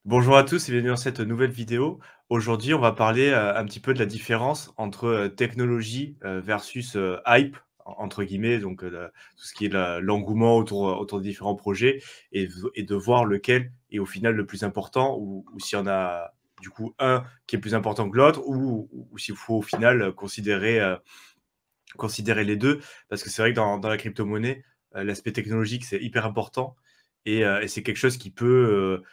Bonjour à tous et bienvenue dans cette nouvelle vidéo. Aujourd'hui, on va parler, un petit peu de la différence entre, technologie, versus, «hype» entre guillemets, donc, tout ce qui est l'engouement autour de différents projets et de voir lequel est au final le plus important ou s'il y en a du coup un qui est plus important que l'autre ou s'il faut au final, considérer les 2 parce que c'est vrai que dans la crypto-monnaie, l'aspect technologique, c'est hyper important et c'est quelque chose qui peut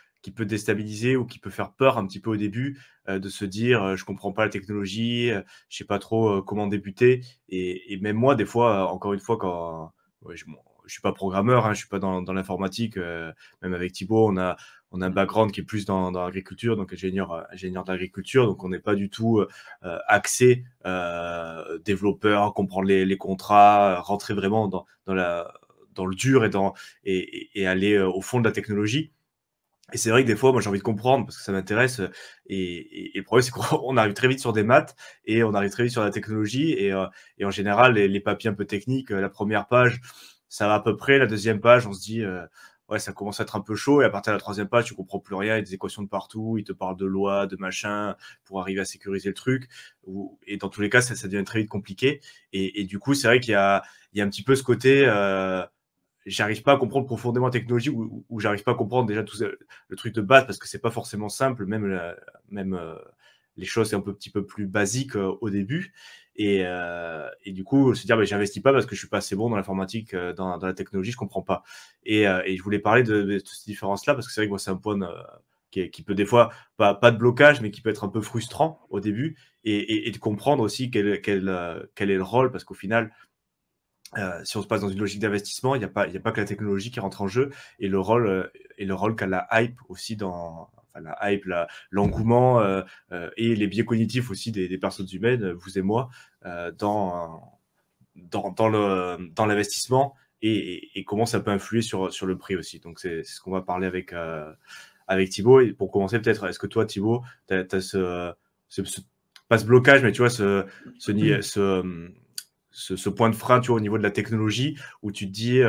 déstabiliser ou qui peut faire peur un petit peu au début, de se dire, «Je comprends pas la technologie, je sais pas trop, comment débuter» et même moi, des fois, encore une fois, quand ouais, je suis pas programmeur, hein, je suis pas dans l'informatique, même avec Thibaut, on a un background qui est plus dans l'agriculture, donc ingénieur d'agriculture, donc on n'est pas du tout, axé développeur, comprendre les contrats, rentrer vraiment dans le dur et aller au fond de la technologie. Et c'est vrai que des fois, moi, j'ai envie de comprendre parce que ça m'intéresse. Et le problème, c'est qu'on arrive très vite sur des maths et on arrive très vite sur la technologie. Et en général, les papiers un peu techniques, la première page, ça va à peu près. La deuxième page, on se dit, ouais, ça commence à être un peu chaud. Et à partir de la troisième page, tu comprends plus rien. Il y a des équations de partout. Ils te parlent de lois, de machin, pour arriver à sécuriser le truc. Et dans tous les cas, ça devient très vite compliqué. Et du coup, c'est vrai qu'il y a un petit peu ce côté, j'arrive pas à comprendre profondément la technologie ou j'arrive pas à comprendre déjà tout le truc de base parce que c'est pas forcément simple, même les choses c'est un petit peu plus basique au début et du coup se dire j'investis pas parce que je suis pas assez bon dans l'informatique, dans la technologie, je comprends pas et je voulais parler de cette différence là parce que c'est vrai que moi c'est un point qui peut des fois pas de blocage mais qui peut être un peu frustrant au début et de comprendre aussi quel est le rôle parce qu'au final si on se passe dans une logique d'investissement, il y a pas que la technologie qui rentre en jeu et le rôle qu'a la hype aussi dans enfin la hype, l'engouement et les biais cognitifs aussi des personnes humaines, vous et moi, dans l'investissement et comment ça peut influer sur le prix aussi. Donc c'est ce qu'on va parler avec Thibaut. Et pour commencer, peut-être, est-ce que toi, Thibaut, tu as pas ce blocage, mais tu vois, ce point de frein, tu vois, au niveau de la technologie, où tu te dis,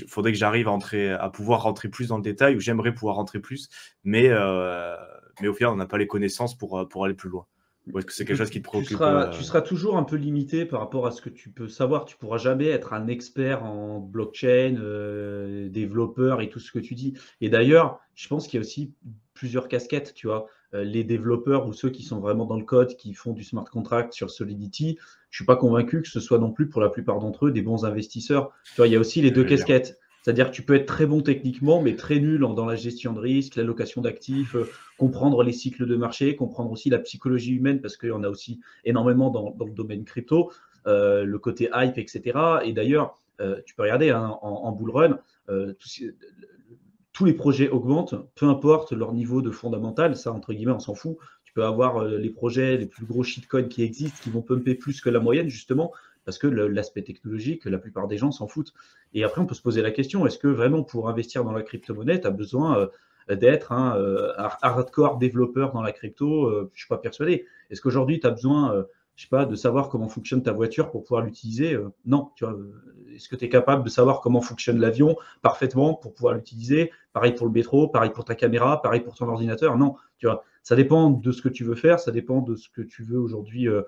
faudrait que j'arrive à pouvoir rentrer plus dans le détail, ou j'aimerais pouvoir rentrer plus, mais au final, on n'a pas les connaissances pour aller plus loin. Ou est-ce que c'est quelque chose Écoute, qui te tu préoccupe seras tu seras toujours un peu limité par rapport à ce que tu peux savoir. Tu pourras jamais être un expert en blockchain, développeur et tout ce que tu dis. Et d'ailleurs, je pense qu'il y a aussi plusieurs casquettes, tu vois? Les développeurs ou ceux qui sont vraiment dans le code, qui font du smart contract sur Solidity, je suis pas convaincu que ce soit non plus pour la plupart d'entre eux des bons investisseurs. Tu vois? Il y a aussi les ce que 2 je veux dire? casquettes. C'est-à-dire que tu peux être très bon techniquement, mais très nul dans la gestion de risque, l'allocation d'actifs, comprendre les cycles de marché, comprendre aussi la psychologie humaine, parce qu'il y en a aussi énormément dans le domaine crypto, le côté hype, etc. Et d'ailleurs, tu peux regarder hein, en bull run, tous les projets augmentent, peu importe leur niveau de fondamental, ça entre guillemets on s'en fout. Tu peux avoir les projets, les plus gros shitcoins qui existent, qui vont pumper plus que la moyenne justement, parce que l'aspect technologique, la plupart des gens s'en foutent. Et après on peut se poser la question, est-ce que vraiment pour investir dans la crypto-monnaie, tu as besoin d'être un hardcore développeur dans la crypto? Je ne suis pas persuadé. Est-ce qu'aujourd'hui tu as besoin je sais pas, de savoir comment fonctionne ta voiture pour pouvoir l'utiliser. Non, tu vois. Est-ce que tu es capable de savoir comment fonctionne l'avion parfaitement pour pouvoir l'utiliser? Pareil pour le métro, pareil pour ta caméra, pareil pour ton ordinateur. Non, tu vois. Ça dépend de ce que tu veux faire, ça dépend de ce que tu veux aujourd'hui euh,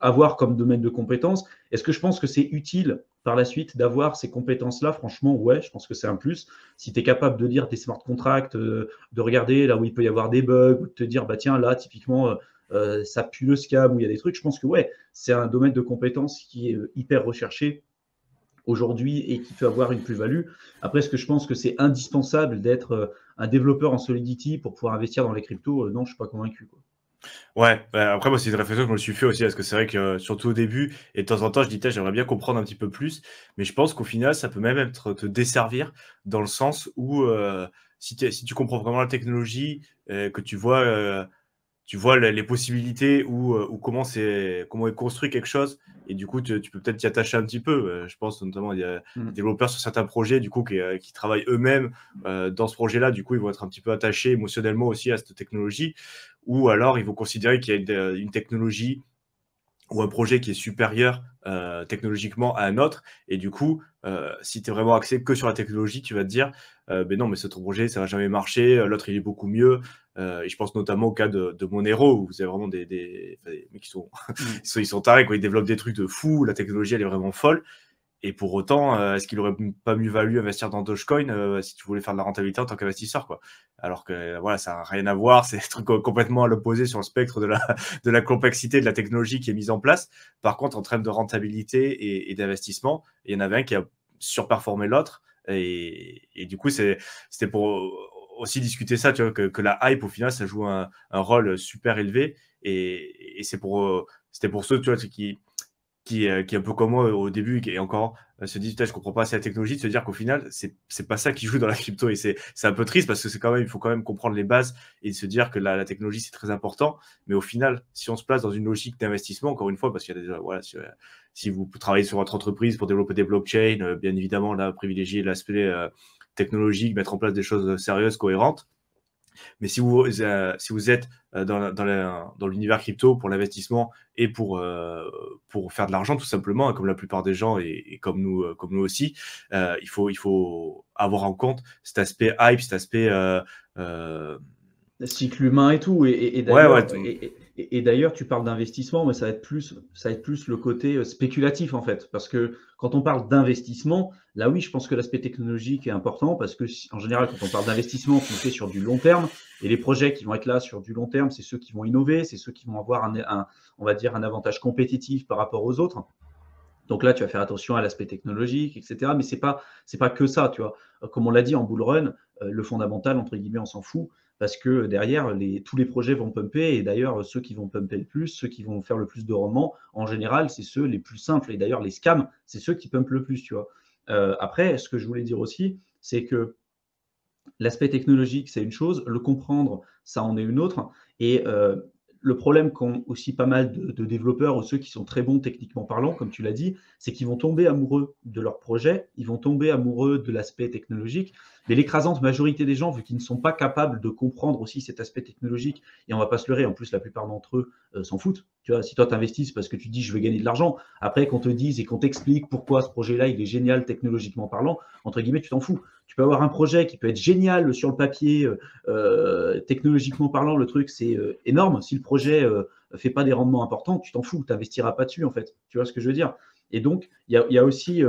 avoir comme domaine de compétences. Est-ce que je pense que c'est utile par la suite d'avoir ces compétences-là? Franchement, ouais, je pense que c'est un plus. Si tu es capable de lire des smart contracts, de regarder là où il peut y avoir des bugs, ou de te dire, bah tiens, là, typiquement, ça pue le scam, ou il y a des trucs, je pense que ouais, c'est un domaine de compétences qui est hyper recherché aujourd'hui et qui peut avoir une plus-value. Après, est-ce que je pense que c'est indispensable d'être un développeur en Solidity pour pouvoir investir dans les cryptos? Non, je ne suis pas convaincu, quoi. Ouais, bah, après moi c'est une réflexion que je me suis fait aussi parce que c'est vrai que, surtout au début et de temps en temps je dis: «Tiens, j'aimerais bien comprendre un petit peu plus», mais je pense qu'au final ça peut même être te desservir dans le sens où, si tu comprends vraiment la technologie, que tu vois les possibilités ou comment est construit quelque chose et du coup tu peux peut-être t'y attacher un petit peu. Je pense notamment il y a des Mm. développeurs sur certains projets du coup qui travaillent eux-mêmes dans ce projet-là. Du coup, ils vont être un petit peu attachés émotionnellement aussi à cette technologie ou alors ils vont considérer qu'il y a une technologie ou un projet qui est supérieur technologiquement à un autre. Et du coup, si tu es vraiment axé que sur la technologie, tu vas te dire, ben non, mais ce projet, ça va jamais marcher, l'autre, il est beaucoup mieux. Et je pense notamment au cas de Monero, où vous avez vraiment des mecs qui sont, ils sont tarés, quoi. Ils développent des trucs de fou, la technologie, elle est vraiment folle. Et pour autant, est-ce qu'il aurait pas mieux valu investir dans Dogecoin si tu voulais faire de la rentabilité en tant qu'investisseur, quoi? Alors que voilà, ça n'a rien à voir, c'est des trucs complètement à l'opposé sur le spectre de la complexité de la technologie qui est mise en place. Par contre, en termes de rentabilité et d'investissement, il y en avait un qui a surperformé l'autre. Et du coup, c'était pour aussi discuter ça, tu vois, que la hype, au final, ça joue un rôle super élevé. Et c'était pour ceux, tu vois, qui est un peu comme moi au début et encore se dit je comprends pas assez la technologie, de se dire qu'au final c'est pas ça qui joue dans la crypto. Et c'est un peu triste parce que c'est quand même, il faut quand même comprendre les bases et se dire que la technologie c'est très important, mais au final si on se place dans une logique d'investissement, encore une fois, parce qu'il y a des, voilà, si vous travaillez sur votre entreprise pour développer des blockchains, bien évidemment là privilégier l'aspect technologique, mettre en place des choses sérieuses, cohérentes. Mais si vous êtes dans l'univers crypto pour l'investissement et pour faire de l'argent, tout simplement, hein, comme la plupart des gens et comme nous aussi, il faut avoir en compte cet aspect hype, cet aspect cycle humain et tout. ouais, ouais, Et d'ailleurs, tu parles d'investissement, mais ça va être plus le côté spéculatif en fait. Parce que quand on parle d'investissement, là oui, je pense que l'aspect technologique est important parce que en général, quand on parle d'investissement, tu le fais sur du long terme. Et les projets qui vont être là sur du long terme, c'est ceux qui vont innover, c'est ceux qui vont avoir on va dire, un avantage compétitif par rapport aux autres. Donc là, tu vas faire attention à l'aspect technologique, etc. Mais c'est pas que ça, tu vois. Comme on l'a dit en bull run, le fondamental, entre guillemets, on s'en fout parce que derrière, tous les projets vont pumper. Et d'ailleurs, ceux qui vont pumper le plus, ceux qui vont faire le plus de rendement, en général, c'est ceux les plus simples. Et d'ailleurs, les scams, c'est ceux qui pumpent le plus, tu vois. Après, ce que je voulais dire aussi, c'est que l'aspect technologique, c'est une chose, le comprendre, ça en est une autre. Et le problème qu'ont aussi pas mal de développeurs ou ceux qui sont très bons techniquement parlant, comme tu l'as dit, c'est qu'ils vont tomber amoureux de leur projet, ils vont tomber amoureux de l'aspect technologique, mais l'écrasante majorité des gens, vu qu'ils ne sont pas capables de comprendre aussi cet aspect technologique, et on va pas se leurrer, en plus la plupart d'entre eux s'en foutent. Tu vois, si toi t'investis parce que tu dis je veux gagner de l'argent, après qu'on te dise et qu'on t'explique pourquoi ce projet-là il est génial technologiquement parlant, entre guillemets, tu t'en fous. Tu peux avoir un projet qui peut être génial sur le papier, technologiquement parlant, le truc c'est énorme. Si le projet fait pas des rendements importants, tu t'en fous, tu n'investiras pas dessus en fait. Tu vois ce que je veux dire? Et donc, il y a aussi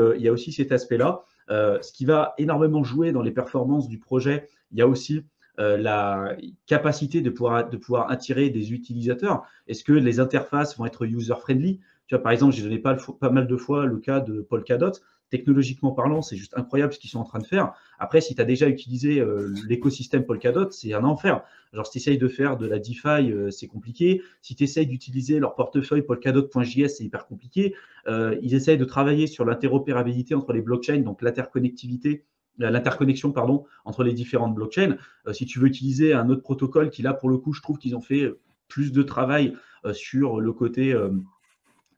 cet aspect-là. Ce qui va énormément jouer dans les performances du projet, il y a aussi la capacité de pouvoir attirer des utilisateurs. Est-ce que les interfaces vont être user-friendly? Tu vois, par exemple, j'ai donné pas mal de fois le cas de Polkadot. Technologiquement parlant, c'est juste incroyable ce qu'ils sont en train de faire. Après, si tu as déjà utilisé l'écosystème Polkadot, c'est un enfer. Genre, si tu essayes de faire de la DeFi, c'est compliqué. Si tu essayes d'utiliser leur portefeuille polkadot.js, c'est hyper compliqué. Ils essayent de travailler sur l'interopérabilité entre les blockchains, donc l'interconnexion pardon, entre les différentes blockchains. Si tu veux utiliser un autre protocole qui, là, pour le coup, je trouve qu'ils ont fait plus de travail sur le côté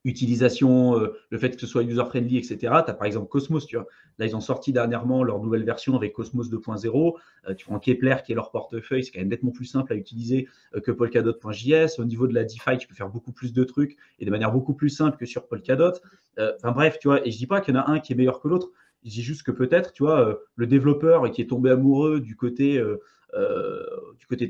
utilisation, le fait que ce soit user-friendly, etc. Tu as par exemple Cosmos, tu vois. Là, ils ont sorti dernièrement leur nouvelle version avec Cosmos 2.0. Tu prends Kepler, qui est leur portefeuille, c'est quand même nettement plus simple à utiliser que Polkadot.js. Au niveau de la DeFi, tu peux faire beaucoup plus de trucs et de manière beaucoup plus simple que sur Polkadot. Enfin bref, tu vois, et je dis pas qu'il y en a un qui est meilleur que l'autre. Je dis juste que peut-être, tu vois, le développeur qui est tombé amoureux du côté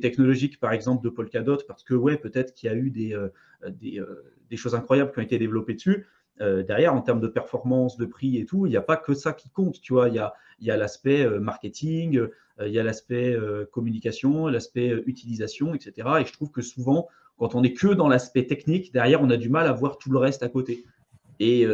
technologique, par exemple, de Polkadot, parce que, ouais, peut-être qu'il y a eu des choses incroyables qui ont été développées dessus. Derrière, en termes de performance, de prix et tout, il n'y a pas que ça qui compte. Tu vois, il y a l'aspect marketing, il y a l'aspect communication, l'aspect utilisation, etc. Et je trouve que souvent, quand on n'est que dans l'aspect technique, derrière, on a du mal à voir tout le reste à côté. Et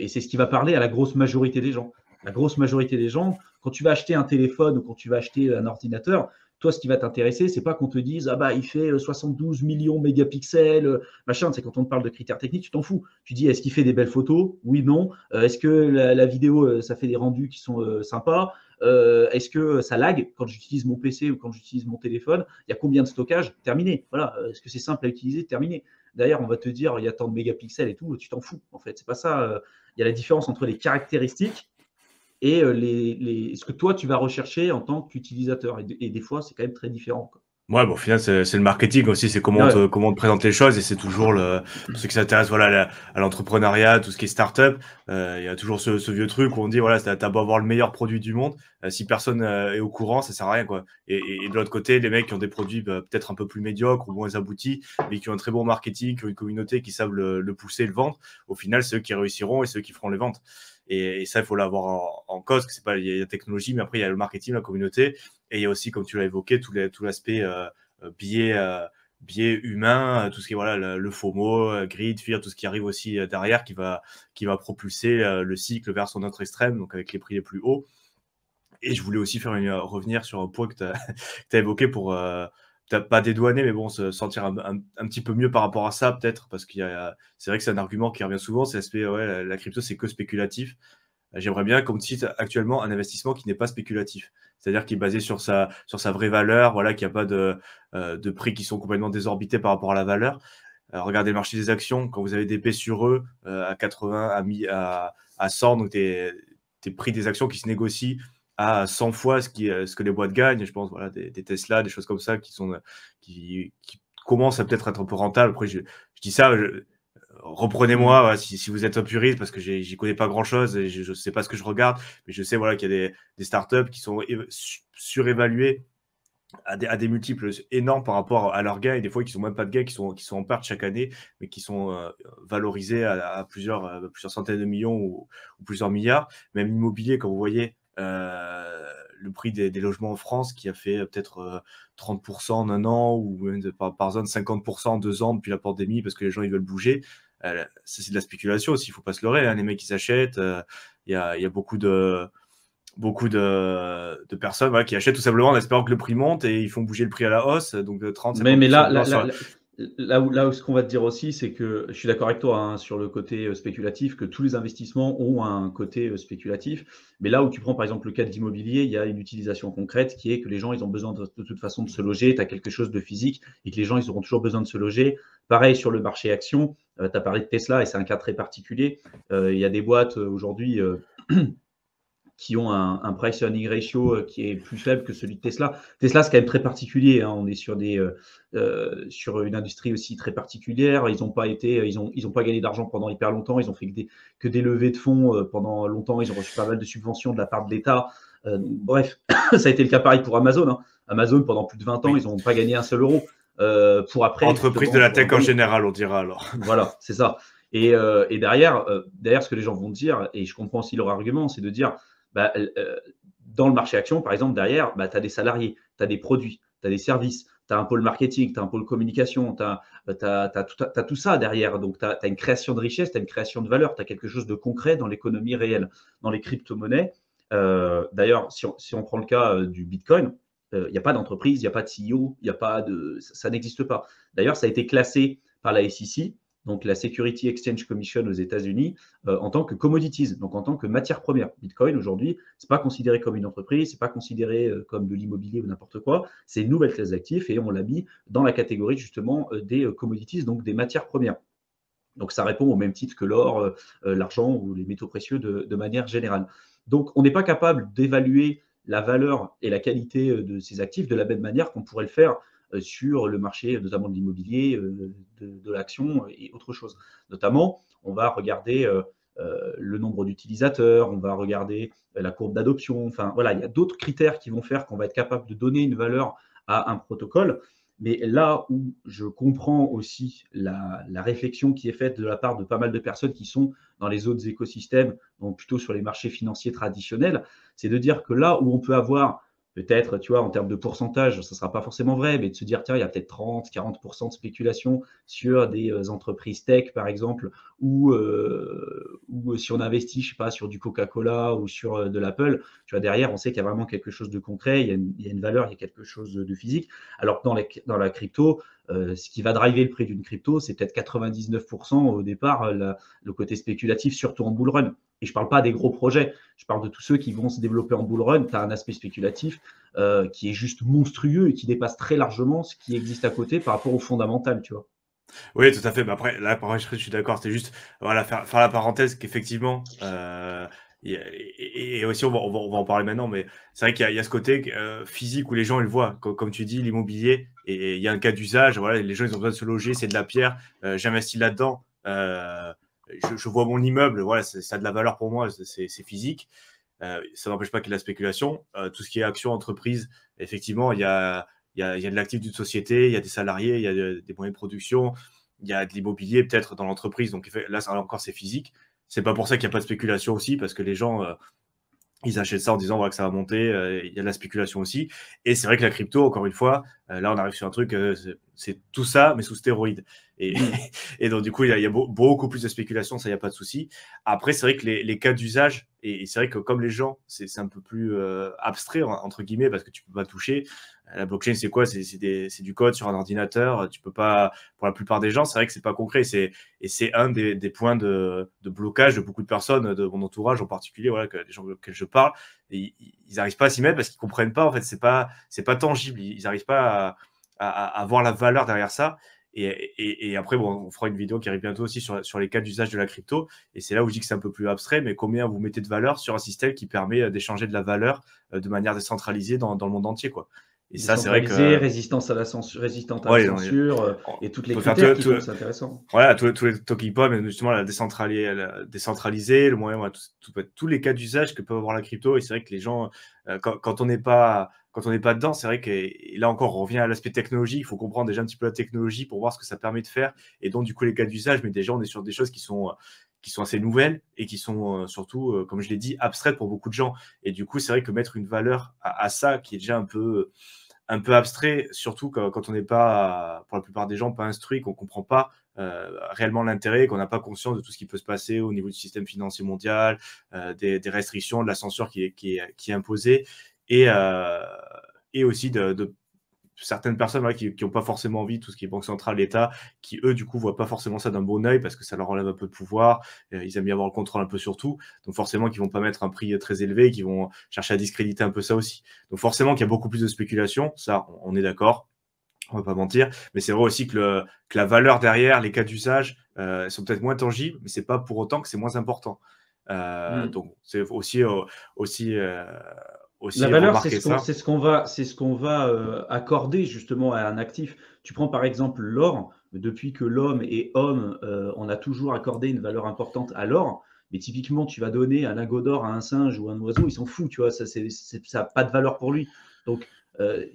c'est ce qui va parler à la grosse majorité des gens. La grosse majorité des gens, quand tu vas acheter un téléphone ou quand tu vas acheter un ordinateur, toi, ce qui va t'intéresser, c'est pas qu'on te dise ah bah il fait 72 millions de mégapixels, machin. C'est quand on te parle de critères techniques, tu t'en fous. Tu dis est-ce qu'il fait des belles photos? Oui, non. Est-ce que la vidéo, ça fait des rendus qui sont sympas? Est-ce que ça lag quand j'utilise mon PC ou quand j'utilise mon téléphone? Il y a combien de stockage? Terminé. Voilà. Est-ce que c'est simple à utiliser? Terminé. D'ailleurs, on va te dire il y a tant de mégapixels et tout, tu t'en fous en fait. C'est pas ça. Il y a la différence entre les caractéristiques et ce que toi tu vas rechercher en tant qu'utilisateur. Et des fois, c'est quand même très différent, quoi. Ouais, bon, au final, c'est le marketing aussi, c'est Ouais, comment on te présente les choses et c'est toujours pour ceux qui s'intéressent voilà, à l'entrepreneuriat, tout ce qui est start-up, il y a toujours ce vieux truc où on dit, voilà, t'as beau avoir le meilleur produit du monde, si personne est au courant, ça sert à rien, quoi. Et de l'autre côté, les mecs qui ont des produits peut-être un peu plus médiocres ou moins aboutis, mais qui ont un très bon marketing, qui ont une communauté, qui savent le pousser, le vendre, au final, c'est eux qui réussiront et ceux qui feront les ventes. Et ça, il faut l'avoir en cause, que c'est pas, il y a la technologie, mais après, il y a le marketing, la communauté. Et il y a aussi, comme tu l'as évoqué, tout l'aspect biais, biais humain, tout ce qui est voilà, le FOMO, greed, fear, tout ce qui arrive aussi derrière qui va propulser le cycle vers son autre extrême, donc avec les prix les plus hauts. Et je voulais aussi revenir sur un point que tu as, évoqué pour pas dédouaner, mais bon, se sentir un petit peu mieux par rapport à ça, peut-être, parce c'est vrai que c'est un argument qui revient souvent, c'est l'aspect, ouais, la crypto, c'est que spéculatif. J'aimerais bien qu'on me cite actuellement un investissement qui n'est pas spéculatif, c'est-à-dire qui est basé sur sa vraie valeur, voilà, qui a pas de prix qui sont complètement désorbités par rapport à la valeur. Regardez le marché des actions, quand vous avez des P sur E à 80, à 100, donc des prix des actions qui se négocient à 100 fois ce que les boîtes gagnent. Je pense voilà, des Tesla, des choses comme ça qui commencent à peut-être être un peu rentables. Après, je dis ça, reprenez-moi mm. voilà, si vous êtes un puriste, parce que j'y connais pas grand-chose et je sais pas ce que je regarde, mais je sais voilà, qu'il y a des startups qui sont surévaluées à des multiples énormes par rapport à leurs gains, et des fois qui sont même pas de gains, qui sont en perte chaque année, mais qui sont valorisés à plusieurs centaines de millions ou plusieurs milliards. Même l'immobilier, quand vous voyez le prix des logements en France qui a fait peut-être 30% en un an, ou même par zone 50% en 2 ans depuis la pandémie, parce que les gens ils veulent bouger. Ça, c'est de la spéculation aussi, il faut pas se leurrer, hein. Les mecs, ils s'achètent. Il y a beaucoup de personnes voilà, qui achètent tout simplement en espérant que le prix monte, et ils font bouger le prix à la hausse, donc de Mais 30-50% là, de hausse sur... là où ce qu'on va te dire aussi, c'est que je suis d'accord avec toi hein, sur le côté spéculatif, que tous les investissements ont un côté spéculatif. Mais là où tu prends par exemple le cas de l'immobilier, il y a une utilisation concrète qui est que les gens, ils ont besoin de toute façon de se loger, tu as quelque chose de physique et que les gens, ils auront toujours besoin de se loger. Pareil sur le marché action, tu as parlé de Tesla et c'est un cas très particulier. Il y a des boîtes aujourd'hui qui ont un price earning ratio qui est plus faible que celui de Tesla. Tesla, c'est quand même très particulier. Hein. On est sur une industrie aussi très particulière. Ils n'ont pas gagné d'argent pendant hyper longtemps. Ils ont fait que des levées de fonds pendant longtemps. Ils ont reçu pas mal de subventions de la part de l'État. Bref, ça a été le cas pareil pour Amazon. Hein. Amazon, pendant plus de 20 ans, Oui. ils n'ont pas gagné un seul euro. Pour après, Entreprise de justement, la tech en gagner. général, on dira alors. Voilà, c'est ça. Et derrière, ce que les gens vont dire, et je comprends aussi leur argument, c'est de dire, bah, dans le marché action, par exemple, derrière, bah, tu as des salariés, tu as des produits, tu as des services, tu as un pôle marketing, tu as un pôle communication, tu as tout ça derrière. Donc, tu as une création de richesse, tu as une création de valeur, tu as quelque chose de concret dans l'économie réelle. Dans les crypto-monnaies, d'ailleurs, si on prend le cas du Bitcoin, il n'y a pas d'entreprise, il n'y a pas de CEO, y a pas de, ça n'existe pas. D'ailleurs, ça a été classé par la SEC, donc la Security Exchange Commission aux États-Unis, en tant que commodities, donc en tant que matière première. Bitcoin, aujourd'hui, ce n'est pas considéré comme une entreprise, ce n'est pas considéré comme de l'immobilier ou n'importe quoi, c'est une nouvelle classe d'actifs et on l'a mis dans la catégorie justement des commodities, donc des matières premières. Donc ça répond au même titre que l'or, l'argent ou les métaux précieux de manière générale. Donc on n'est pas capable d'évaluer la valeur et la qualité de ces actifs de la même manière qu'on pourrait le faire sur le marché, notamment de l'immobilier, de l'action et autre chose. Notamment, on va regarder le nombre d'utilisateurs, on va regarder la courbe d'adoption. Enfin, voilà, il y a d'autres critères qui vont faire qu'on va être capable de donner une valeur à un protocole. Mais là où je comprends aussi la réflexion qui est faite de la part de pas mal de personnes qui sont dans les autres écosystèmes, donc plutôt sur les marchés financiers traditionnels, c'est de dire que là où on peut avoir peut-être, tu vois, en termes de pourcentage, ça ne sera pas forcément vrai, mais de se dire, tiens, il y a peut-être 30-40% de spéculation sur des entreprises tech, par exemple, ou si on investit, je sais pas, sur du Coca-Cola ou sur de l'Apple, tu vois, derrière, on sait qu'il y a vraiment quelque chose de concret, il y a une valeur, il y a quelque chose de physique. Alors que dans la crypto, ce qui va driver le prix d'une crypto, c'est peut-être 99% au départ, le côté spéculatif, surtout en bull run. Et je ne parle pas des gros projets, je parle de tous ceux qui vont se développer en bull run. Tu as un aspect spéculatif qui est juste monstrueux et qui dépasse très largement ce qui existe à côté par rapport au fondamental, tu vois. Oui, tout à fait. Mais après, là, je suis d'accord. C'est juste, voilà, faire la parenthèse qu'effectivement, Et aussi, on va en parler maintenant, mais c'est vrai qu'il y a ce côté physique où les gens ils le voient. Comme tu dis, l'immobilier, et il y a un cas d'usage. Voilà, les gens ils ont besoin de se loger, c'est de la pierre, j'investis là-dedans. Je vois mon immeuble, voilà, ça a de la valeur pour moi, c'est physique. Ça n'empêche pas qu'il y ait de la spéculation. Tout ce qui est action, entreprise, effectivement, il y a de l'actif d'une société, il y a des salariés, il y a des moyens de production, il y a de l'immobilier peut-être dans l'entreprise. Donc là, encore, c'est physique. C'est pas pour ça qu'il n'y a pas de spéculation aussi, parce que les gens, ils achètent ça en disant voilà, que ça va monter. Il y a de la spéculation aussi. Et c'est vrai que la crypto, encore une fois, là, on arrive sur un truc, c'est tout ça, mais sous stéroïdes. Et, et donc, du coup, il y a beaucoup plus de spéculation, ça, il n'y a pas de souci. Après, c'est vrai que les cas d'usage, et c'est vrai que comme les gens, c'est un peu plus abstrait, entre guillemets, parce que tu peux pas toucher. La blockchain, c'est quoi? C'est du code sur un ordinateur. Tu peux pas, pour la plupart des gens, c'est vrai que c'est pas concret. Et c'est un des points de blocage de beaucoup de personnes, de mon entourage en particulier, voilà, les gens auxquels je parle. Et ils n'arrivent pas à s'y mettre parce qu'ils comprennent pas. En fait, c'est pas tangible. Ils n'arrivent pas à voir la valeur derrière ça. Et après, bon, on fera une vidéo qui arrive bientôt aussi sur les cas d'usage de la crypto. Et c'est là où je dis que c'est un peu plus abstrait, mais combien vous mettez de valeur sur un système qui permet d'échanger de la valeur de manière décentralisée dans le monde entier, quoi. Et ça, c'est vrai Décentralisé, que résistance à la censure, résistante à la ouais, censure, on et tous les peut faire critères qui font que c'est intéressant. voilà, tous les talking points, mais justement la décentralisée, le moyen, voilà, tous les cas d'usage que peut avoir la crypto. Et c'est vrai que les gens, quand on n'est pas dedans, c'est vrai que, et là encore, on revient à l'aspect technologie. Il faut comprendre déjà un petit peu la technologie pour voir ce que ça permet de faire. Et donc, du coup, les cas d'usage, mais déjà, on est sur des choses qui sont assez nouvelles et qui sont surtout, comme je l'ai dit, abstraites pour beaucoup de gens. Et du coup, c'est vrai que mettre une valeur à ça, qui est déjà un peu abstrait, surtout quand on n'est pas, pour la plupart des gens, pas instruit, qu'on ne comprend pas réellement l'intérêt, qu'on n'a pas conscience de tout ce qui peut se passer au niveau du système financier mondial, des restrictions, de la censure qui est imposée, et, euh, et aussi de certaines personnes, voilà, qui n'ont pas forcément envie, tout ce qui est banque centrale, l'État, qui eux, du coup, voient pas forcément ça d'un bon oeil parce que ça leur enlève un peu de pouvoir. Ils aiment bien avoir le contrôle un peu sur tout. Donc forcément, qu'ils vont pas mettre un prix très élevé, qui vont chercher à discréditer un peu ça aussi. Donc forcément qu'il y a beaucoup plus de spéculation, ça, on est d'accord. On va pas mentir, mais c'est vrai aussi que la valeur derrière, les cas d'usage, sont peut-être moins tangibles, mais c'est pas pour autant que c'est moins important. Mm. Donc c'est aussi, euh, La aussi valeur, remarquer ça. c'est ce qu'on va accorder justement à un actif. Tu prends par exemple l'or. Depuis que l'homme est homme, on a toujours accordé une valeur importante à l'or. Mais typiquement, tu vas donner un lingot d'or à un singe ou un oiseau, il s'en fout, tu vois, ça n'a pas de valeur pour lui. Donc,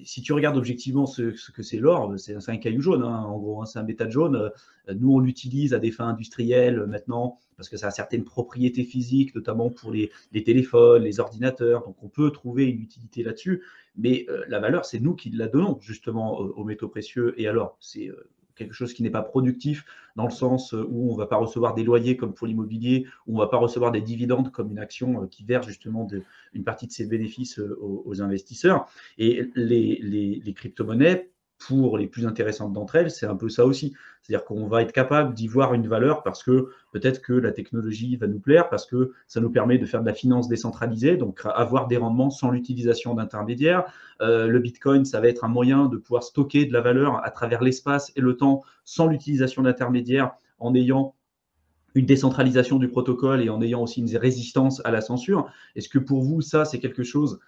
si tu regardes objectivement ce que c'est l'or, c'est un caillou jaune, hein, en gros, hein, c'est un métal jaune. Nous, on l'utilise à des fins industrielles maintenant parce que ça a certaines propriétés physiques, notamment pour les téléphones, les ordinateurs. Donc, on peut trouver une utilité là-dessus. Mais la valeur, c'est nous qui la donnons justement aux métaux précieux et alors, c'est quelque chose qui n'est pas productif dans le sens où on ne va pas recevoir des loyers comme pour l'immobilier, où on ne va pas recevoir des dividendes comme une action qui verse justement une partie de ses bénéfices aux investisseurs. Et les crypto-monnaies, pour les plus intéressantes d'entre elles, c'est un peu ça aussi. C'est-à-dire qu'on va être capable d'y voir une valeur parce que peut-être que la technologie va nous plaire, parce que ça nous permet de faire de la finance décentralisée, donc avoir des rendements sans l'utilisation d'intermédiaires. Le Bitcoin, ça va être un moyen de pouvoir stocker de la valeur à travers l'espace et le temps sans l'utilisation d'intermédiaires, en ayant une décentralisation du protocole et en ayant aussi une résistance à la censure. Est-ce que pour vous, ça, c'est quelque chose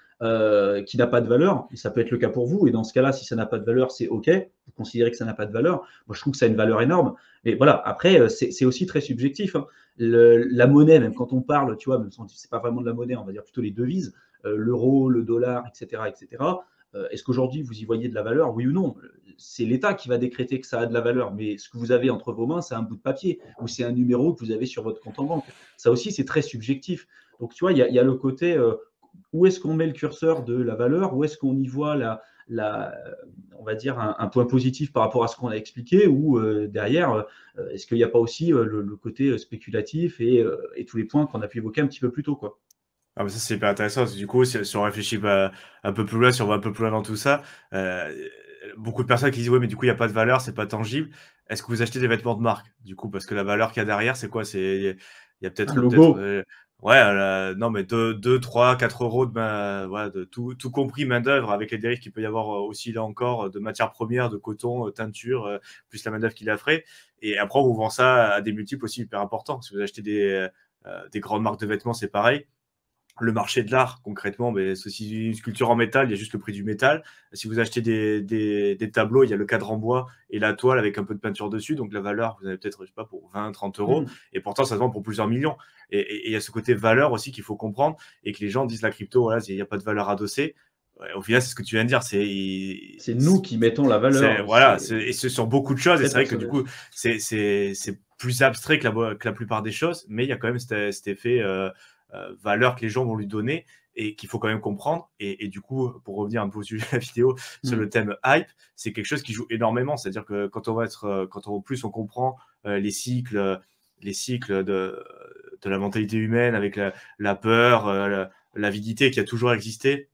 qui n'a pas de valeur? Et ça peut être le cas pour vous. Et dans ce cas-là, si ça n'a pas de valeur, c'est OK. Vous considérez que ça n'a pas de valeur. Moi, je trouve que ça a une valeur énorme. Mais voilà, après, c'est aussi très subjectif. Hein. La monnaie, même quand on parle, tu vois, même si c'est pas vraiment de la monnaie, on va dire plutôt les devises, l'euro, le dollar, etc., etc. Est-ce qu'aujourd'hui, vous y voyez de la valeur? Oui ou non? C'est l'État qui va décréter que ça a de la valeur, mais ce que vous avez entre vos mains, c'est un bout de papier ou c'est un numéro que vous avez sur votre compte en banque. Ça aussi, c'est très subjectif. Donc, tu vois, il y a le côté où est-ce qu'on met le curseur de la valeur, où est-ce qu'on y voit on va dire un point positif par rapport à ce qu'on a expliqué, ou derrière, est-ce qu'il n'y a pas aussi le côté spéculatif et tous les points qu'on a pu évoquer un petit peu plus tôt, quoi. Ah, mais ça, c'est hyper intéressant. Parce que du coup, si on réfléchit un peu plus loin, si on va un peu plus loin dans tout ça, beaucoup de personnes qui disent ouais, mais du coup, il n'y a pas de valeur, c'est pas tangible. Est-ce que vous achetez des vêtements de marque? Du coup, parce que la valeur qu'il y a derrière, c'est quoi? Il y a Un peut-être, logo. ouais, non, mais 2, 3, 4 euros voilà, de tout compris, main-d'œuvre, avec les dérives qu'il peut y avoir aussi là encore, de matières premières, de coton, teinture, plus la main-d'œuvre qui la ferait. Et après, on vous vend ça à des multiples aussi hyper importants. Si vous achetez des grandes marques de vêtements, c'est pareil. le marché de l'art, concrètement, mais c'est aussi une sculpture en métal, il y a juste le prix du métal. Si vous achetez des tableaux, il y a le cadre en bois et la toile avec un peu de peinture dessus. Donc la valeur, vous avez peut-être, je sais pas, pour 20, 30 euros. Et pourtant, ça se vend pour plusieurs millions. Et il y a ce côté valeur aussi qu'il faut comprendre et que les gens disent la crypto, voilà, il n'y a pas de valeur adossée. Ouais, au final, c'est ce que tu viens de dire. C'est nous qui mettons la valeur. Voilà, et c'est sur beaucoup de choses. Et c'est vrai que du personnel. coup, c'est plus abstrait que la plupart des choses, mais il y a quand même cet effet valeur que les gens vont lui donner et qu'il faut quand même comprendre. Et du coup, pour revenir un peu au sujet de la vidéo, sur le thème hype, c'est quelque chose qui joue énormément. C'est-à-dire que quand on plus on comprend les cycles de la mentalité humaine avec la peur, l'avidité qui a toujours existé,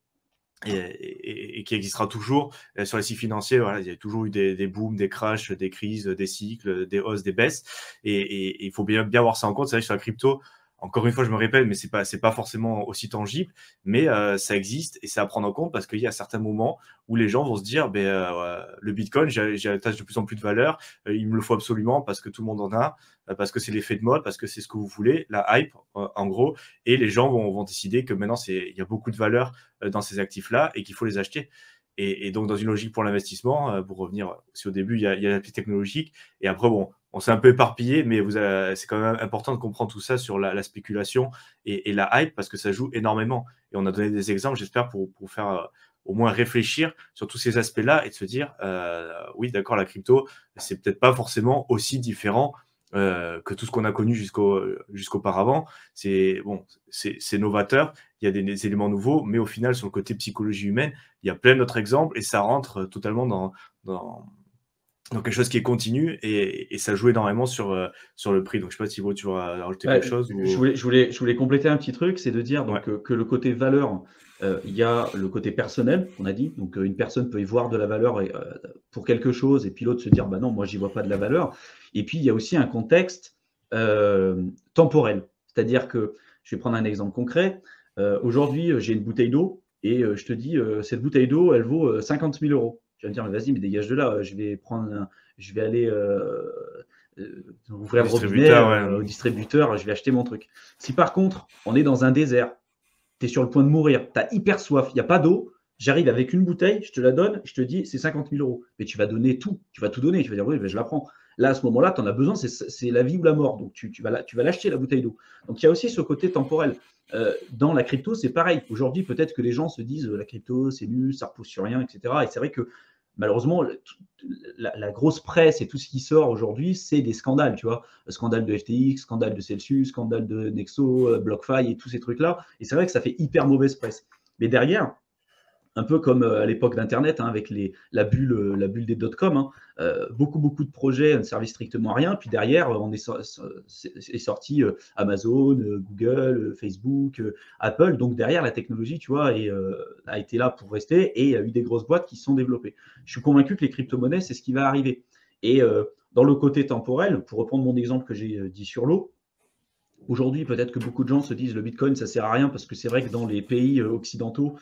et qui existera toujours. Sur les cycles financiers, voilà, il y a toujours eu des booms, des crashs, des crises, des cycles, des hausses, des baisses. Et il faut bien voir ça en compte. C'est vrai que sur la crypto, encore une fois, je me répète, mais c'est pas forcément aussi tangible, mais ça existe et c'est à prendre en compte parce qu'il y a certains moments où les gens vont se dire, le Bitcoin, j'attache de plus en plus de valeur, il me le faut absolument parce que tout le monde en a, parce que c'est l'effet de mode, parce que c'est ce que vous voulez, la hype, en gros, et les gens vont décider que maintenant, il y a beaucoup de valeur dans ces actifs-là et qu'il faut les acheter. Et donc, dans une logique pour l'investissement, pour revenir aussi au début, il y a l'aspect technologique. Et après, bon, on s'est un peu éparpillé, mais c'est quand même important de comprendre tout ça sur la spéculation et la hype parce que ça joue énormément. Et on a donné des exemples, j'espère, pour faire au moins réfléchir sur tous ces aspects-là et de se dire, oui, d'accord, la crypto, c'est peut-être pas forcément aussi différent que tout ce qu'on a connu jusqu'auparavant. C'est novateur, il y a des éléments nouveaux, mais au final, sur le côté psychologie humaine, il y a plein d'autres exemples et ça rentre totalement dans quelque chose qui est continu et ça joue énormément sur le prix. Donc, je ne sais pas si tu veux rajouter quelque chose. Je voulais compléter un petit truc, c'est de dire donc, Ouais. que le côté valeur, il y a le côté personnel qu'on a dit. Donc, une personne peut y voir de la valeur pour quelque chose et puis l'autre se dire, bah non, moi, j'y vois pas de la valeur. Et puis, il y a aussi un contexte temporel. C'est-à-dire que, je vais prendre un exemple concret. Aujourd'hui, j'ai une bouteille d'eau et je te dis, cette bouteille d'eau, elle vaut 50 000 euros. Tu vas me dire, mais vas-y, mais dégage de là, je vais aller ouvrir le robinet au distributeur, je vais acheter mon truc. Si par contre, on est dans un désert, tu es sur le point de mourir, tu as hyper soif, il n'y a pas d'eau, j'arrive avec une bouteille, je te la donne, je te dis, c'est 50 000 euros. Mais tu vas donner tout, tu vas tout donner, tu vas dire, oui, ben, je la prends. Là, à ce moment-là, tu en as besoin, c'est la vie ou la mort. Donc, tu vas l'acheter, la bouteille d'eau. Donc, il y a aussi ce côté temporel. Dans la crypto, c'est pareil. Aujourd'hui, peut-être que les gens se disent, la crypto, c'est nul, ça repose sur rien, etc. Et c'est vrai que malheureusement, la grosse presse et tout ce qui sort aujourd'hui, c'est des scandales, tu vois. Le scandale de FTX, scandale de Celsius, scandale de Nexo, BlockFi et tous ces trucs-là. Et c'est vrai que ça fait hyper mauvaise presse. Mais derrière, un peu comme à l'époque d'Internet, hein, avec la bulle des dot-com, hein, beaucoup de projets ne servent strictement à rien. Puis derrière, est sorti Amazon, Google, Facebook, Apple. Donc derrière, la technologie, tu vois, a été là pour rester et il y a eu des grosses boîtes qui se sont développées. Je suis convaincu que les crypto-monnaies, c'est ce qui va arriver. Et dans le côté temporel, pour reprendre mon exemple que j'ai dit sur l'eau, aujourd'hui, peut-être que beaucoup de gens se disent le Bitcoin, ça sert à rien parce que c'est vrai que dans les pays occidentaux,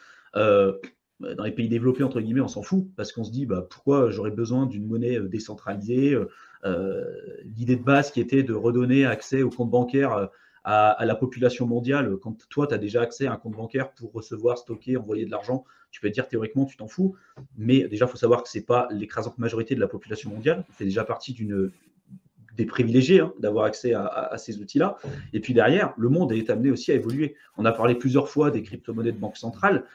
dans les pays développés, entre guillemets, on s'en fout parce qu'on se dit pourquoi j'aurais besoin d'une monnaie décentralisée. L'idée de base qui était de redonner accès au compte bancaire à la population mondiale, quand toi, tu as déjà accès à un compte bancaire pour recevoir, stocker, envoyer de l'argent, tu peux te dire théoriquement, tu t'en fous. Mais déjà, il faut savoir que ce n'est pas l'écrasante majorité de la population mondiale. On fait déjà partie des privilégiés d'avoir accès à ces outils-là. Et puis derrière, le monde est amené aussi à évoluer. On a parlé plusieurs fois des crypto-monnaies de banque centrale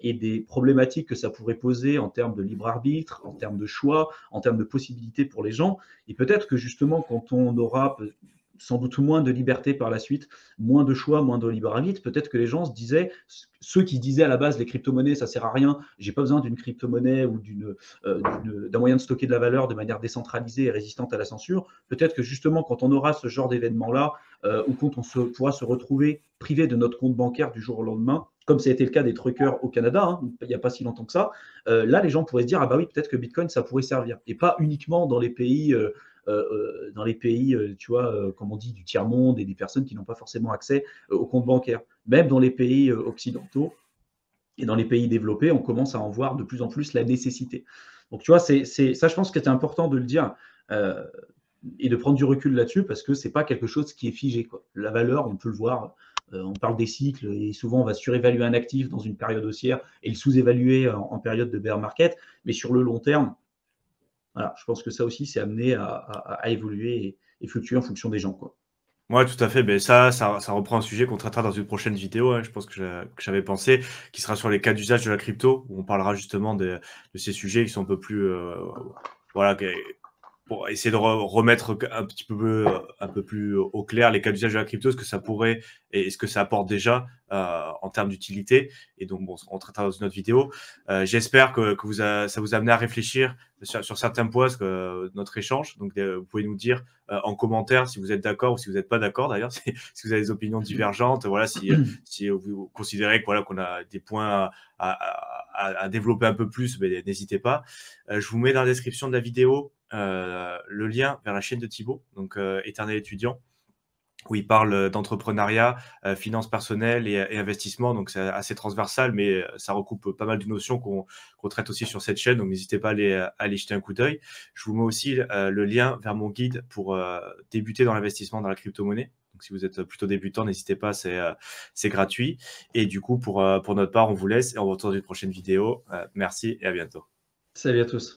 et des problématiques que ça pourrait poser en termes de libre arbitre, en termes de choix, en termes de possibilités pour les gens. Et peut-être que justement, quand on aura sans doute moins de liberté par la suite, moins de choix, moins de libre arbitre, peut-être que les gens se disaient, ceux qui disaient à la base les crypto-monnaies, ça sert à rien, j'ai pas besoin d'une crypto-monnaie ou d'un moyen de stocker de la valeur de manière décentralisée et résistante à la censure, peut-être que justement quand on aura ce genre d'événement-là, ou quand on pourra se retrouver privé de notre compte bancaire du jour au lendemain, comme ça a été le cas des truckers au Canada, hein, il n'y a pas si longtemps que ça, là les gens pourraient se dire, ah bah oui, peut-être que Bitcoin, ça pourrait servir. Et pas uniquement dans les pays tu vois, comme on dit, du tiers-monde et des personnes qui n'ont pas forcément accès au compte bancaire. Même dans les pays occidentaux et dans les pays développés, on commence à en voir de plus en plus la nécessité. Donc, tu vois, ça, je pense que c'est important de le dire et de prendre du recul là-dessus parce que ce n'est pas quelque chose qui est figé, quoi. La valeur, on peut le voir On parle des cycles et souvent on va surévaluer un actif dans une période haussière et le sous-évaluer en période de bear market. Mais sur le long terme, voilà, je pense que ça aussi, c'est amené à évoluer et fluctuer en fonction des gens, quoi. Ouais, tout à fait. Ben ça reprend un sujet qu'on traitera dans une prochaine vidéo, hein, je pense que j'avais pensé, qui sera sur les cas d'usage de la crypto, où on parlera justement de ces sujets qui sont un peu plus, voilà, pour essayer de remettre un peu plus au clair les cas d'usage de la crypto, ce que ça pourrait et ce que ça apporte déjà en termes d'utilité. Et donc, bon, on traitera dans une autre vidéo. J'espère que ça vous a amené à réfléchir sur certains points, notre échange. Donc, vous pouvez nous dire en commentaire si vous êtes d'accord ou si vous n'êtes pas d'accord, d'ailleurs, si vous avez des opinions divergentes. Voilà, si vous considérez voilà, qu'on a des points à développer un peu plus, ben, n'hésitez pas. Je vous mets dans la description de la vidéo le lien vers la chaîne de Thibaut, donc Éternel étudiant, où il parle d'entrepreneuriat, finances personnelles et investissement. Donc c'est assez transversal, mais ça recoupe pas mal de notions qu'on traite aussi sur cette chaîne. Donc n'hésitez pas à aller jeter un coup d'œil. Je vous mets aussi le lien vers mon guide pour débuter dans l'investissement dans la crypto-monnaie. Donc si vous êtes plutôt débutant, n'hésitez pas, c'est gratuit. Et du coup, pour notre part, on vous laisse et on se retrouve dans une prochaine vidéo. Merci et à bientôt. Salut à tous.